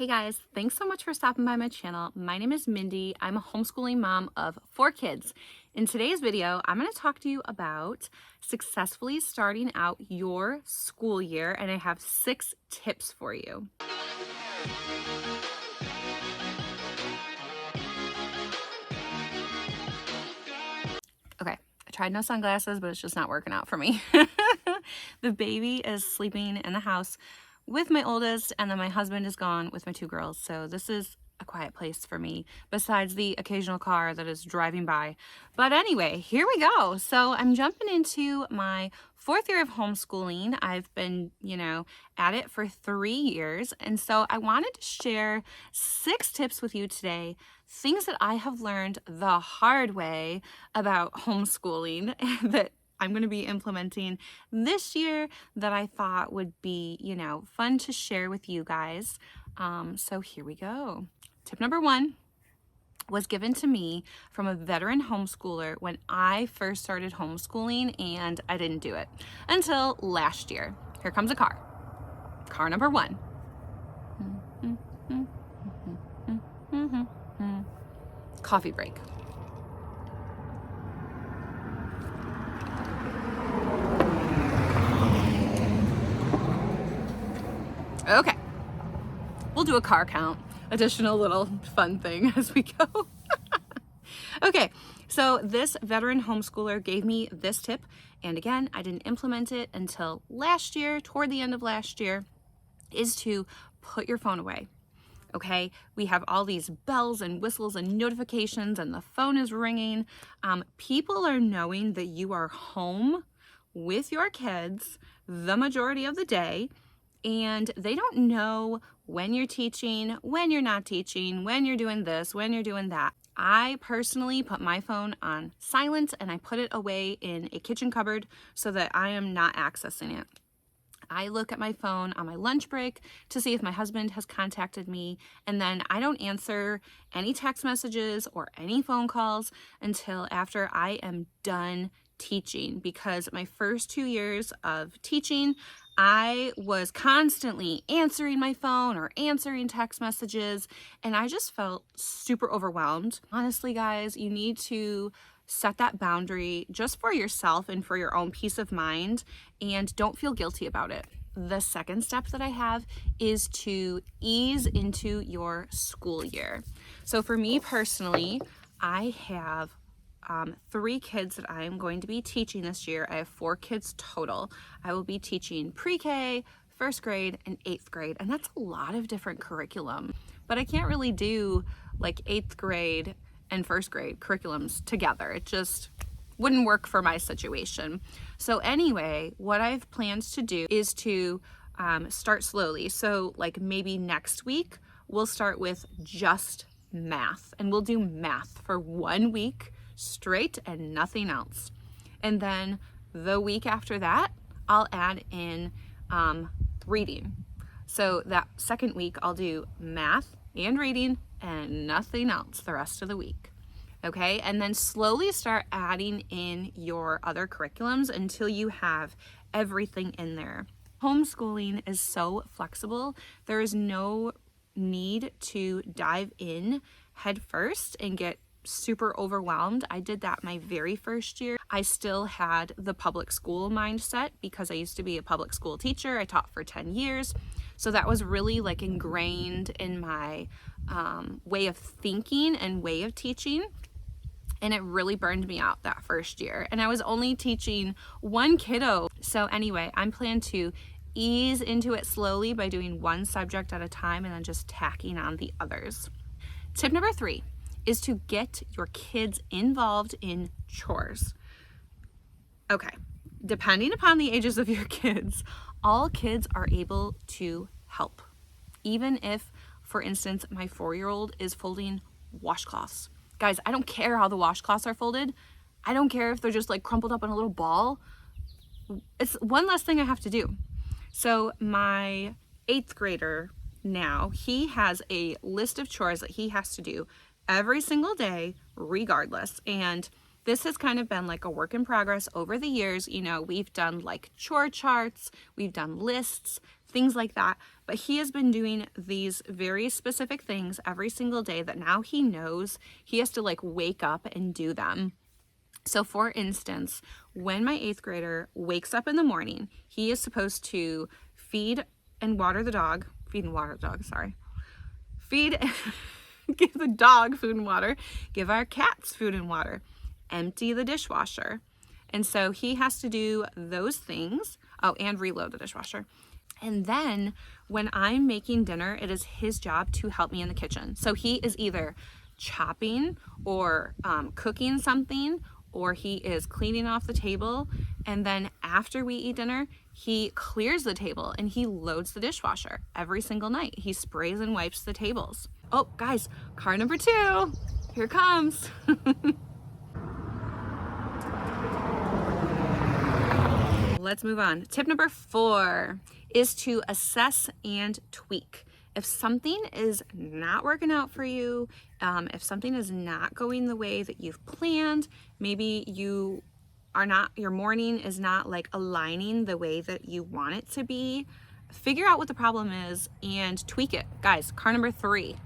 Hey guys, thanks so much for stopping by my channel. My name is Mindy. I'm a homeschooling mom of 4 kids. In today's video, I'm going to talk to you about successfully starting out your school year, and I have 6 tips for you. Okay, I tried no sunglasses, but it's just not working out for me. The baby is sleeping in the house with my oldest, and then my husband is gone with my 2 girls. So this is a quiet place for me, besides the occasional car that is driving by. But anyway, here we go. So I'm jumping into my 4th year of homeschooling. I've been, at it for 3 years. And so I wanted to share 6 tips with you today, things that I have learned the hard way about homeschooling that I'm going to be implementing this year that I thought would be, fun to share with you guys. So here we go. Tip number 1 was given to me from a veteran homeschooler when I first started homeschooling, and I didn't do it until last year. Here comes a car. Car number 1. Coffee break. Okay, we'll do a car count, additional little fun thing as we go. Okay, so this veteran homeschooler gave me this tip, and again, I didn't implement it until last year, toward the end of last year, is to put your phone away. Okay, we have all these bells and whistles and notifications, and the phone is ringing. People are knowing that you are home with your kids the majority of the day, and they don't know when you're teaching, when you're not teaching, when you're doing this, when you're doing that. I personally put my phone on silent, and I put it away in a kitchen cupboard so that I am not accessing it. I look at my phone on my lunch break to see if my husband has contacted me, and then I don't answer any text messages or any phone calls until after I am done teaching, because my first 2 years of teaching, I was constantly answering my phone or answering text messages, and I just felt super overwhelmed. Honestly, guys, you need to set that boundary just for yourself and for your own peace of mind, and don't feel guilty about it. The second step that I have is to ease into your school year. So for me personally, I have 3 kids that I am going to be teaching this year. I have 4 kids total. I will be teaching pre-K, 1st grade, and 8th grade, and that's a lot of different curriculum. But I can't really do like 8th grade and 1st grade curriculums together. It just wouldn't work for my situation. So anyway, what I've planned to do is to start slowly. So like maybe next week, we'll start with just math, and we'll do math for 1 week straight and nothing else. And then the week after that, I'll add in reading. So that second week, I'll do math and reading and nothing else the rest of the week. Okay, and then slowly start adding in your other curriculums until you have everything in there. Homeschooling is so flexible. There is no need to dive in head first and get super overwhelmed. I did that my very first year. I still had the public school mindset because I used to be a public school teacher. I taught for 10 years. So that was really like ingrained in my way of thinking and way of teaching. And it really burned me out that first year. And I was only teaching 1 kiddo. So anyway, I'm planning to ease into it slowly by doing 1 subject at a time and then just tacking on the others. Tip number 3 is to get your kids involved in chores. Okay, depending upon the ages of your kids, all kids are able to help. Even if, for instance, my 4-year-old is folding washcloths. Guys, I don't care how the washcloths are folded. I don't care if they're just like crumpled up in a little ball. It's one less thing I have to do. So my 8th grader now, he has a list of chores that he has to do every single day, regardless. And this has kind of been like a work in progress over the years. You know, we've done like chore charts, we've done lists, things like that. But he has been doing these very specific things every single day that now he knows he has to like wake up and do them. So for instance, when my 8th grader wakes up in the morning, he is supposed to feed and water the dog, feed, give the dog food and water, give our cats food and water, empty the dishwasher. And so he has to do those things. Oh, and reload the dishwasher. And then when I'm making dinner, it is his job to help me in the kitchen. So he is either chopping or cooking something, or he is cleaning off the table. And then after we eat dinner, he clears the table and he loads the dishwasher every single night. He sprays and wipes the tables. Oh, guys, car number 2. Here it comes. Let's move on. Tip number 4 is to assess and tweak. If something is not working out for you, if something is not going the way that you've planned, maybe your morning is not like aligning the way that you want it to be, figure out what the problem is and tweak it. Guys, car number 3.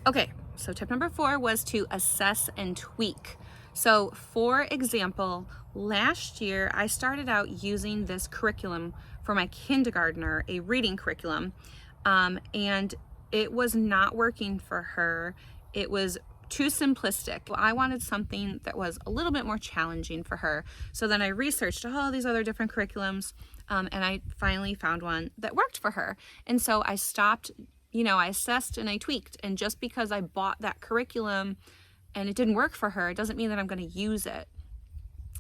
Okay, so tip number 4 was to assess and tweak. So for example, last year I started out using this curriculum for my kindergartner, a reading curriculum, and it was not working for her. It was too simplistic. I wanted something that was a little bit more challenging for her. So then I researched all these other different curriculums, and I finally found one that worked for her. And so I stopped, I assessed and I tweaked. And just because I bought that curriculum and it didn't work for her, it doesn't mean that I'm going to use it.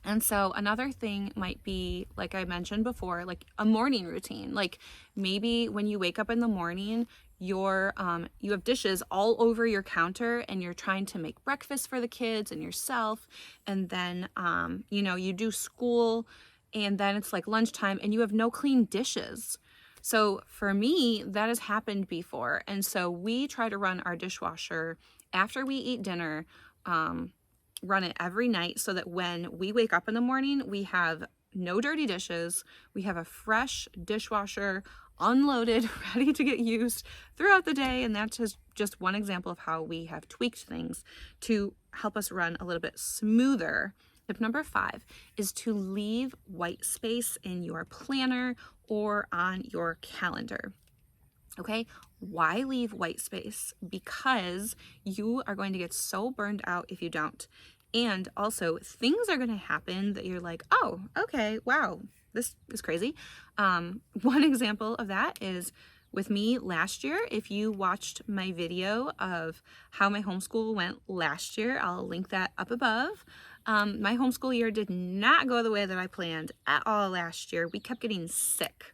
And so another thing might be, like I mentioned before, like a morning routine. Like maybe when you wake up in the morning, you have dishes all over your counter and you're trying to make breakfast for the kids and yourself. And then, you do school and then it's like lunchtime and you have no clean dishes. So for me, that has happened before. And so we try to run our dishwasher after we eat dinner, run it every night so that when we wake up in the morning, we have no dirty dishes. We have a fresh dishwasher, unloaded, ready to get used throughout the day. And that's just one example of how we have tweaked things to help us run a little bit smoother. Tip number 5 is to leave white space in your planner or on your calendar. Okay, why leave white space? Because you are going to get so burned out if you don't. And also things are going to happen that you're like, oh, okay, wow, this is crazy. One example of that is with me last year. If you watched my video of how my homeschool went last year, I'll link that up above. My homeschool year did not go the way that I planned at all last year. We kept getting sick.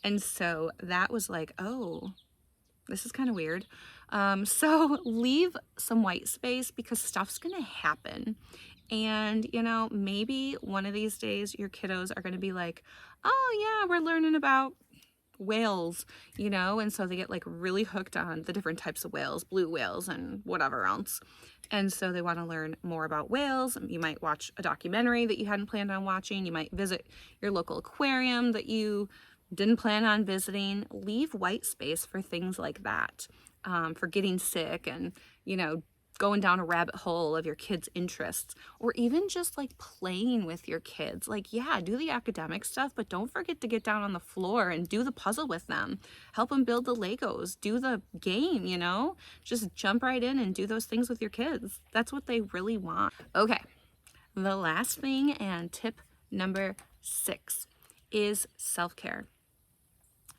And so that was like, oh, this is kind of weird. So leave some white space because stuff's going to happen. And, maybe one of these days your kiddos are going to be like, oh yeah, we're learning about whales, and so they get like really hooked on the different types of whales, blue whales and whatever else. And so they want to learn more about whales. You might watch a documentary that you hadn't planned on watching. You might visit your local aquarium that you didn't plan on visiting. Leave white space for things like that, for getting sick and, going down a rabbit hole of your kids' interests, or even just like playing with your kids. Like, yeah, do the academic stuff, but don't forget to get down on the floor and do the puzzle with them. Help them build the Legos, do the game, just jump right in and do those things with your kids. That's what they really want. Okay, the last thing and tip number 6 is self-care.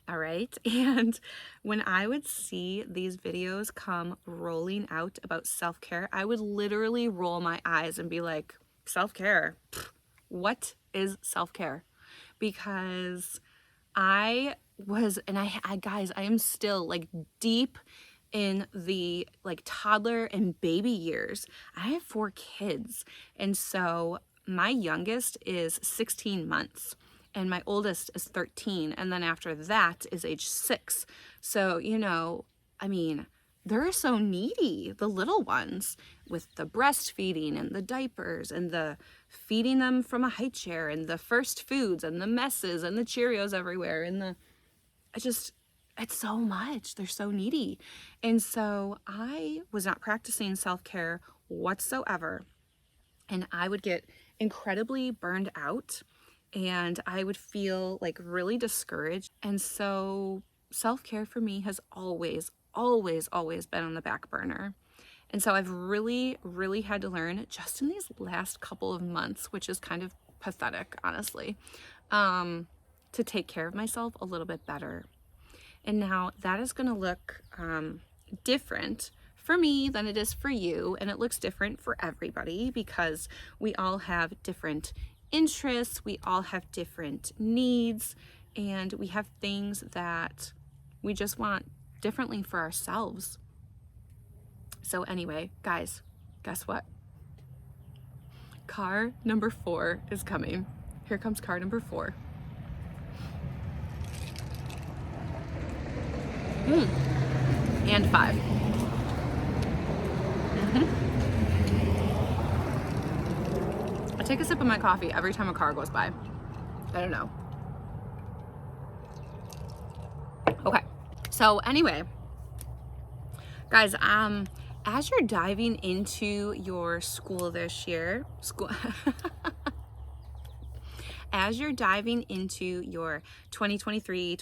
All right. And when I would see these videos come rolling out about self-care, I would literally roll my eyes and be like, self-care? What is self-care? Because I am still like deep in the like toddler and baby years. I have 4 kids. And so my youngest is 16 months. and my oldest is 13. And then after that is age 6. So, you know, I mean, they're so needy, the little ones, with the breastfeeding and the diapers and the feeding them from a high chair and the first foods and the messes and the Cheerios everywhere and it's so much. They're so needy. And so I was not practicing self-care whatsoever. And I would get incredibly burned out and I would feel like really discouraged. And so self-care for me has always been on the back burner. And so I've really had to learn just in these last couple of months, which is kind of pathetic, honestly, to take care of myself a little bit better. And now that is going to look different for me than it is for you. And it looks different for everybody because we all have different interests. We all have different needs. And we have things that we just want differently for ourselves. So anyway, guys, guess what? Car number 4 is coming. Here comes car number 4. And 5. I take a sip of my coffee every time a car goes by. I don't know. Okay, so anyway, guys, as you're diving into your school this year, as you're diving into your 2023-2024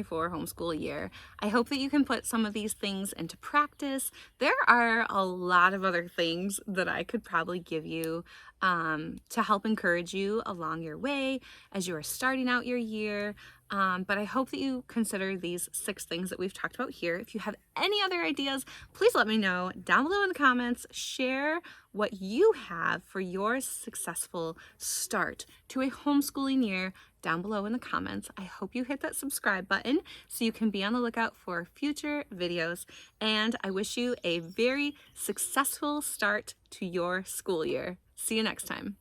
homeschool year, I hope that you can put some of these things into practice. There are a lot of other things that I could probably give you to help encourage you along your way as you are starting out your year. But I hope that you consider these 6 things that we've talked about here. If you have any other ideas, please let me know down below in the comments. Share what you have for your successful start to a homeschooling year down below in the comments. I hope you hit that subscribe button so you can be on the lookout for future videos. And I wish you a very successful start to your school year. See you next time.